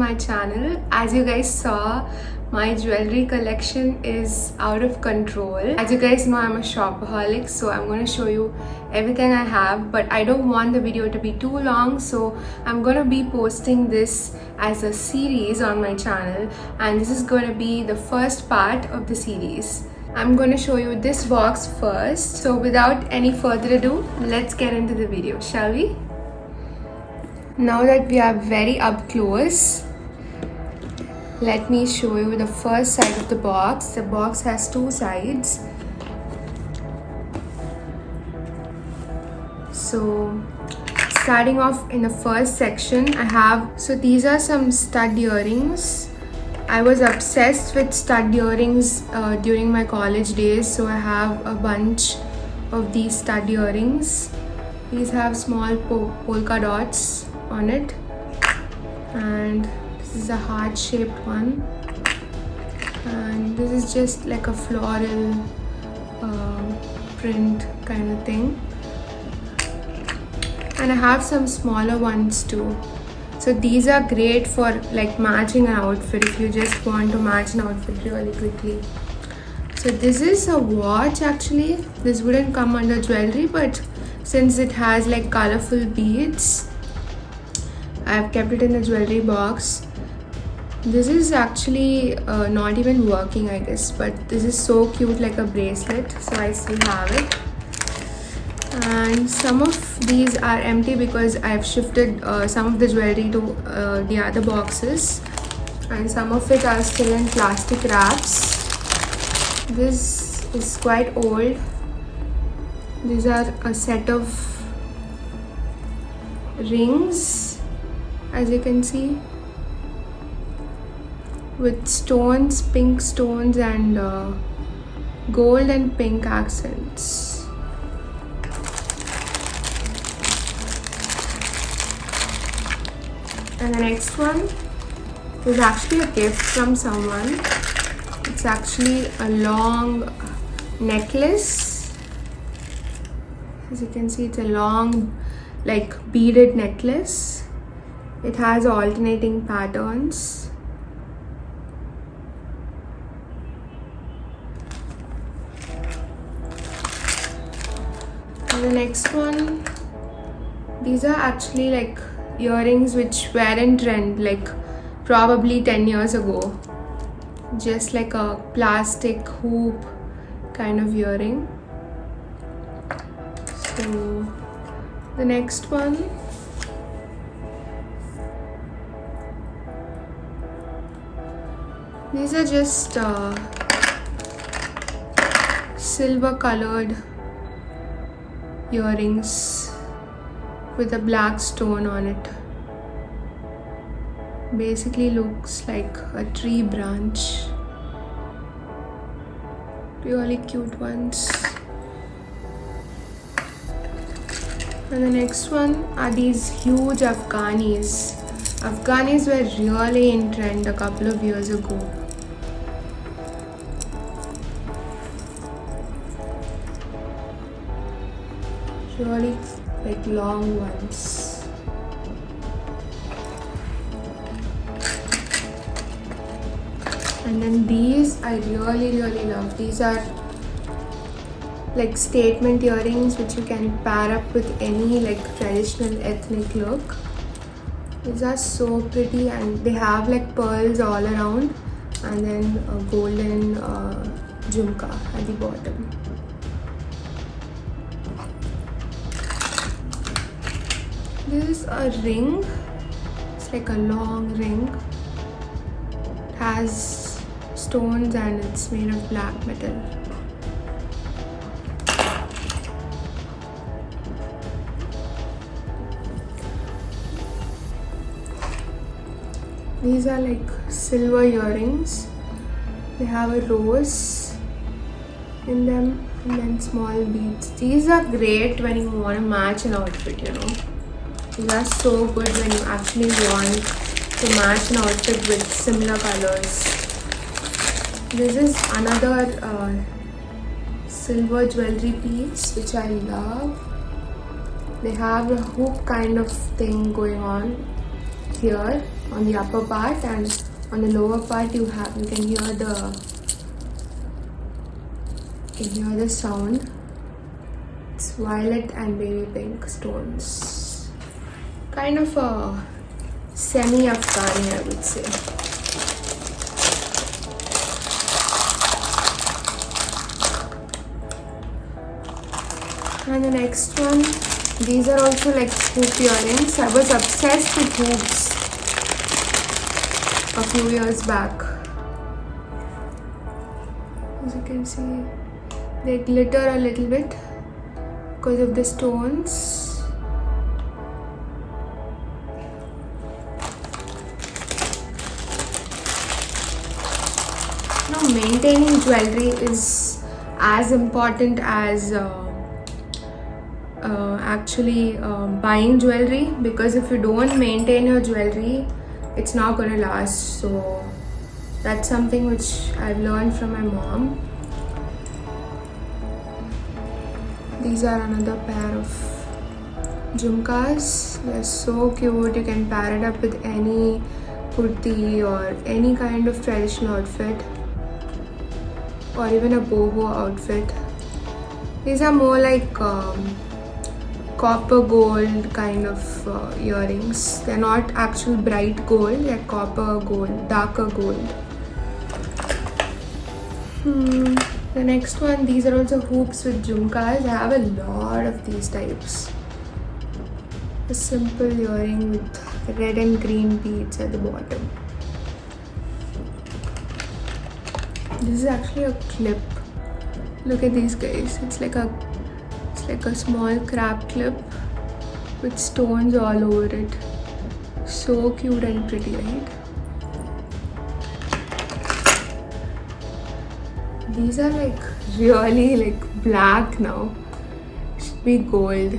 my channel. As you guys saw, my jewelry collection is out of control. As you guys know, I'm a shopaholic, so I'm going to show you everything I have, but I don't want the video to be too long, so I'm going to be posting this as a series on my channel, and this is going to be the first part of the series. I'm going to show you this box first. So without any further ado, let's get into the video, shall we? Now that we are very up close, let me show you the first side of the box. The box has two sides. So starting off in the first section, these are some stud earrings. I was obsessed with stud earrings during my college days, so I have a bunch of these stud earrings. These have small polka dots on it, and this is a heart-shaped one, and this is just like a floral print kind of thing. And I have some smaller ones too. So these are great for like matching an outfit if you just want to match an outfit really quickly. So this is a watch actually. This wouldn't come under jewelry, but since it has like colorful beads, I've kept it in the jewelry box. This is actually not even working, I guess, but this is so cute, like a bracelet, so I still have it. And some of these are empty because I've shifted some of the jewelry to the other boxes, and some of it are still in plastic wraps. This is quite old. These are a set of rings, as you can see, with stones, pink stones, and gold and pink accents. And the next one is actually a gift from someone. It's actually a long necklace. As you can see, it's a long, like, beaded necklace. It has alternating patterns. And the next one, these are actually like earrings which were in trend like probably 10 years ago. Just like a plastic hoop kind of earring. So the next one, these are just silver colored earrings with a black stone on it. Basically looks like a tree branch. Really cute ones. And the next one are these huge Afghanis. Afghanis were really in trend a couple of years ago. Really like long ones. And then these I really love. These are like statement earrings which you can pair up with any like traditional ethnic look. These are so pretty, and they have like pearls all around, and then a golden jhumka at the bottom. This is a ring. It's like a long ring. It has stones and it's made of black metal. These are like silver earrings. They have a rose in them and then small beads. These are great when you want to match an outfit, you know. These are so good when you actually want to match an outfit with similar colors. This is another silver jewelry piece which I love. They have a hoop kind of thing going on. here on the upper part, and on the lower part you can hear the sound. It's violet and baby pink stones. Kind of a semi-Afghani, I would say. And the next one, these are also like hoop earrings. I was obsessed with hoops a few years back. As you can see, they glitter a little bit because of the stones. Now, maintaining jewelry is as important as actually buying jewelry, because if you don't maintain your jewelry, it's not gonna last. So that's something which I've learned from my mom. These are another pair of jhumkas. They're so cute. You can pair it up with any kurti or any kind of traditional outfit, or even a boho outfit. These are more like copper gold kind of earrings. They're not actual bright gold, they're copper gold, darker gold. The next one, these are also hoops with jhumkas. I have a lot of these types. A simple earring with red and green beads at the bottom. This is actually a clip. Look at these guys. It's like a small crab clip with stones all over it. So cute and pretty, right? These are like really like black now. Should be gold.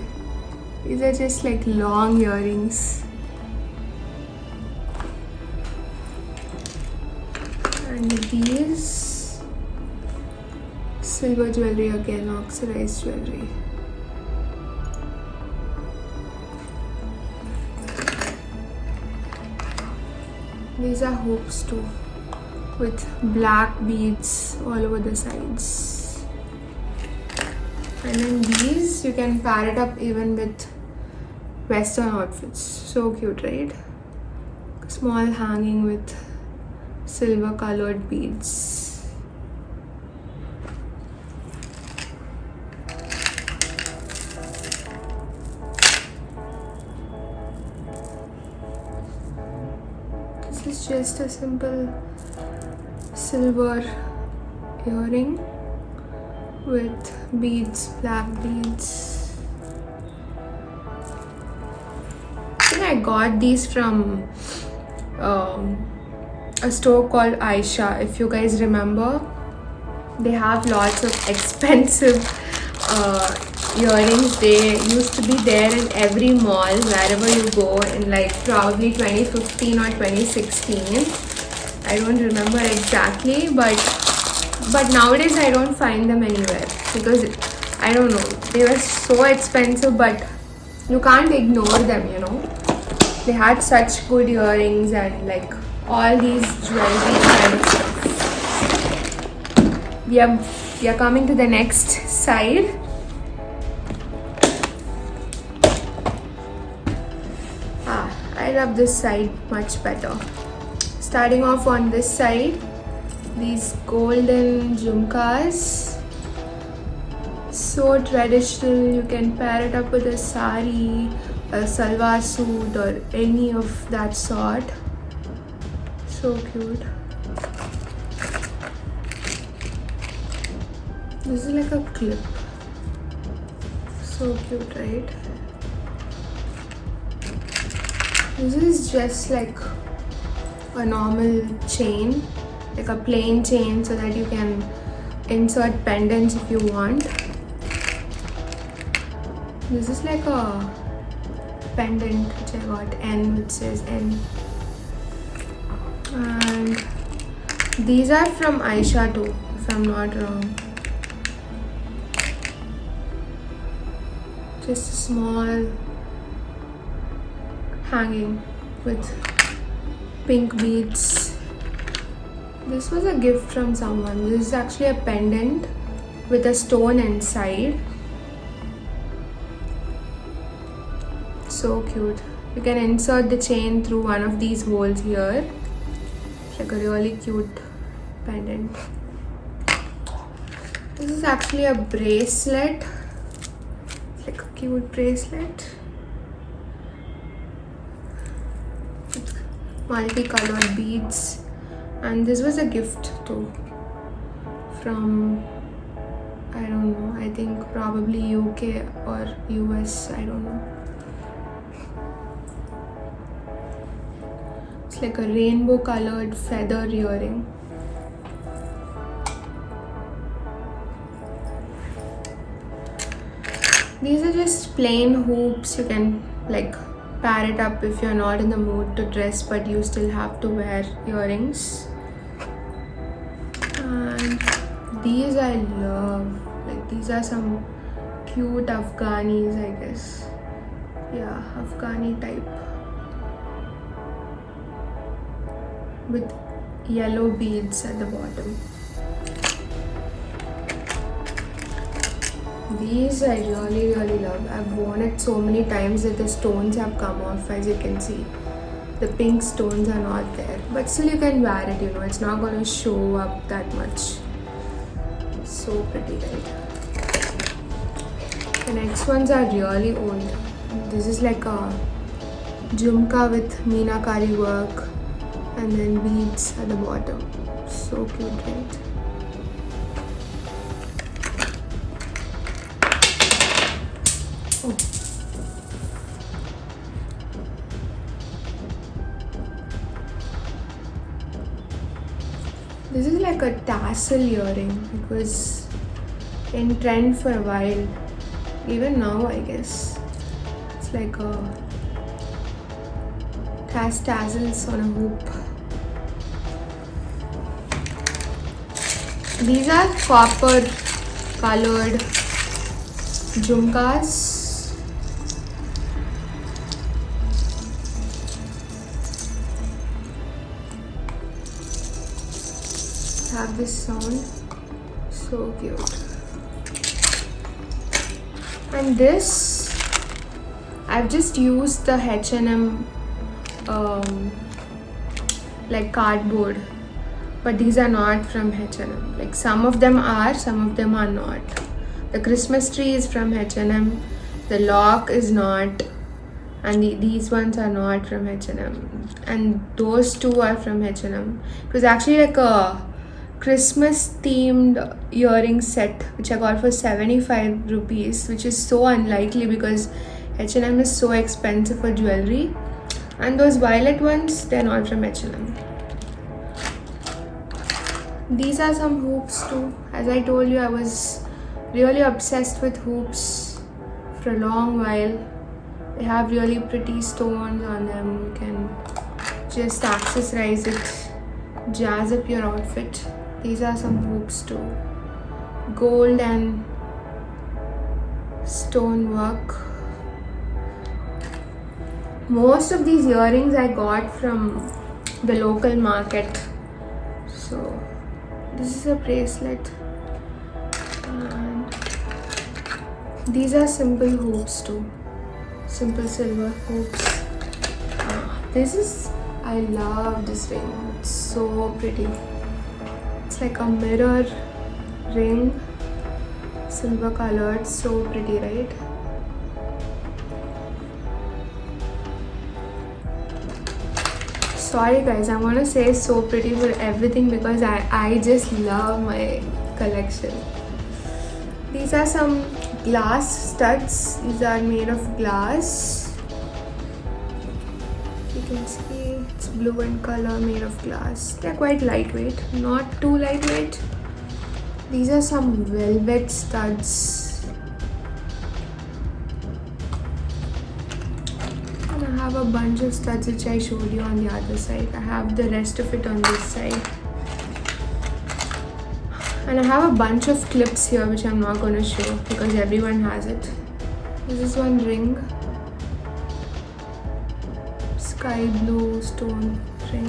These are just like long earrings. And these silver jewelry again, oxidized jewelry. These are hoops too, with black beads all over the sides. And then these, you can pair it up even with western outfits. So cute, right? Small hanging with silver colored beads. This is just a simple silver earring with beads, black beads. I think I got these from a store called Aisha. If you guys remember, they have lots of expensive earrings. They used to be there in every mall wherever you go in like probably 2015 or 2016. I don't remember exactly, but nowadays I don't find them anywhere because I don't know, they were so expensive, but you can't ignore them, you know. They had such good earrings and like all these jewelry kind of stuff. We are coming to the next side. I love this side much better. Starting off on this side, these golden jhumkas. So traditional. You can pair it up with a sari, a salwar suit, or any of that sort. So cute. This is like a clip. So cute, right? This is just like a normal chain, like a plain chain, so that you can insert pendants if you want. This is like a pendant which I got N, which says N. And these are from Aisha too, if I'm not wrong. Just a small hanging with pink beads. This was a gift from someone. This is actually a pendant with a stone inside. So cute. You can insert the chain through one of these holes here. It's like a really cute pendant. This is actually a bracelet. It's like a cute bracelet with multicolored beads. And this was a gift too from, I don't know, I think probably UK or US, I don't know. It's like a rainbow colored feather earring. These are just plain hoops. You can like pair it up if you're not in the mood to dress but you still have to wear earrings. And these I love. Like these are some cute Afghanis, I guess. Yeah, Afghani type. With yellow beads at the bottom. These I really love. I've worn it so many times that the stones have come off, as you can see. The pink stones are not there. But still you can wear it, you know. It's not going to show up that much. So pretty, right? The next ones are really old. This is like a jhumka with meenakari work and then beads at the bottom. So cute, right? Oh. This is like a tassel earring. It was in trend for a while. Even now, I guess. It's like a tassels on a hoop. These are copper colored jhumkas. Have this sound. So cute. And this, I've just used the H&M like cardboard, but these are not from H&M. Like some of them are, some of them are not. The Christmas tree is from H&M, the lock is not, and these ones are not from H&M, and those two are from H&M. It was actually like a Christmas themed earring set which I got for 75 rupees, which is so unlikely because H&M is so expensive for jewelry. And those violet ones, they're not from H&M. These are some hoops too. As I told you, I was really obsessed with hoops for a long while. They have really pretty stones on them. You can just accessorize it, jazz up your outfit. These are some hoops too. Gold and stone work. Most of these earrings I got from the local market. So this is a bracelet. And these are simple hoops too. Simple silver hoops. This is, I love this ring. It's so pretty. It's like a mirror ring. Silver colored. So pretty, right? Sorry guys, I want to say so pretty for everything because I just love my collection. These are some glass studs. These are made of glass. You can see it's blue in color, made of glass. They're quite lightweight, not too lightweight. These are some velvet studs. I have a bunch of studs which I showed you on the other side. I have the rest of it on this side. And I have a bunch of clips here which I'm not going to show because everyone has it. This is one ring. It's sky blue stone ring.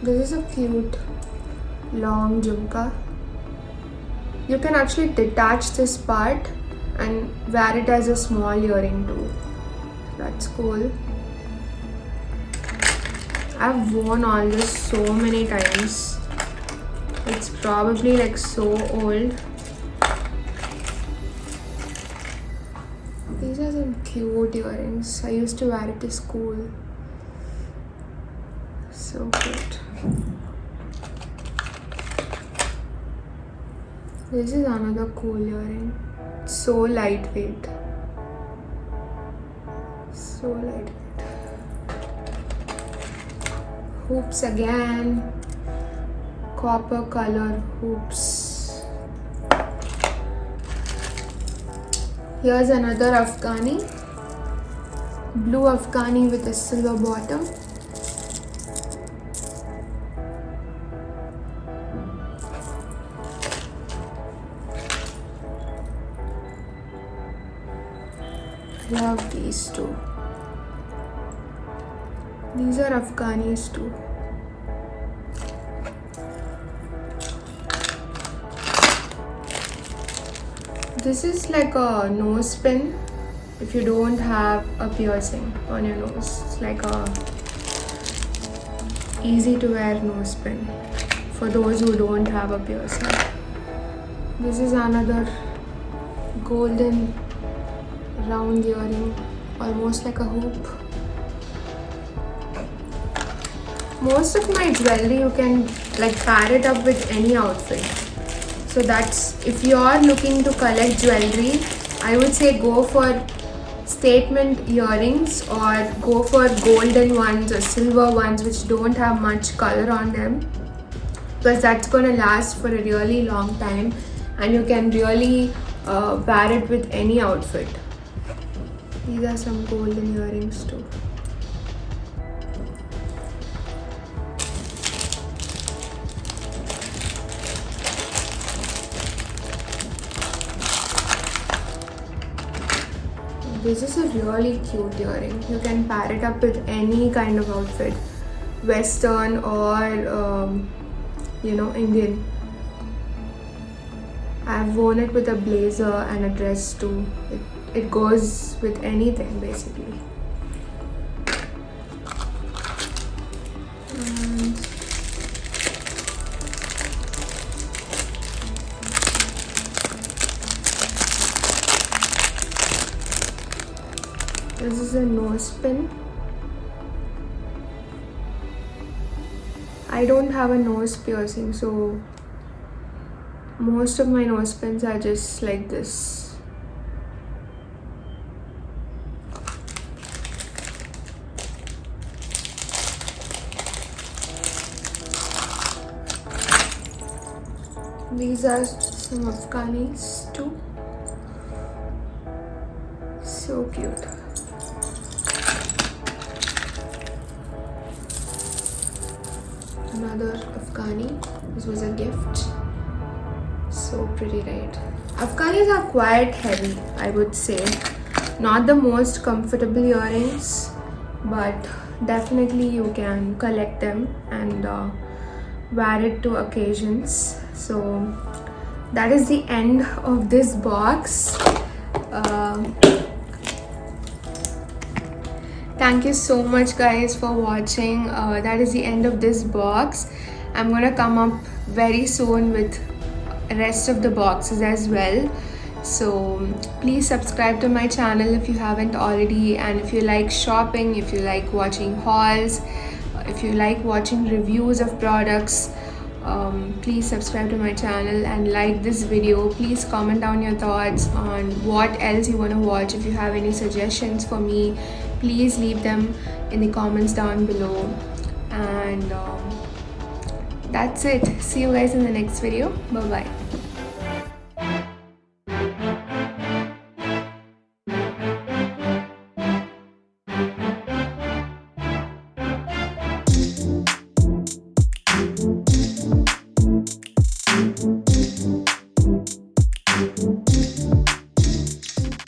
This is a cute long jhumka. You can actually detach this part and wear it as a small earring too. That's cool. I've worn all this so many times. It's probably like so old. These are some cute earrings. I used to wear it to school. So cute. This is another cool earring. So lightweight. So lightweight. Hoops again. Copper color hoops. Here's another Afghani. Blue Afghani with a silver bottom. Love these two. These are Afghanis too. This is like a nose pin if you don't have a piercing on your nose. It's like a easy to wear nose pin for those who don't have a piercing. This is another golden round earring, almost like a hoop. Most of my jewelry you can like pair it up with any outfit. So that's, if you are looking to collect jewelry, I would say go for statement earrings or go for golden ones or silver ones which don't have much color on them, because that's gonna last for a really long time and you can really wear it with any outfit. These are some golden earrings too. This is a really cute earring. You can pair it up with any kind of outfit, Western or Indian. I've worn it with a blazer and a dress too. It goes with anything basically. And this is a nose pin. I don't have a nose piercing, so most of my nose pins are just like this. These are some Afghanis too. So cute. Another Afghani. This was a gift. So pretty, right? Afghanis are quite heavy, I would say. Not the most comfortable earrings, but definitely you can collect them and wear it to occasions. So that is the end of this box. Thank you so much guys for watching. That is the end of this box. I'm gonna come up very soon with rest of the boxes as well. So please subscribe to my channel if you haven't already, and if you like shopping, if you like watching hauls, if you like watching reviews of products, please subscribe to my channel and like this video. Please comment down your thoughts on what else you want to watch. If you have any suggestions for me, please leave them in the comments down below. And that's it. See you guys in the next video. Bye bye.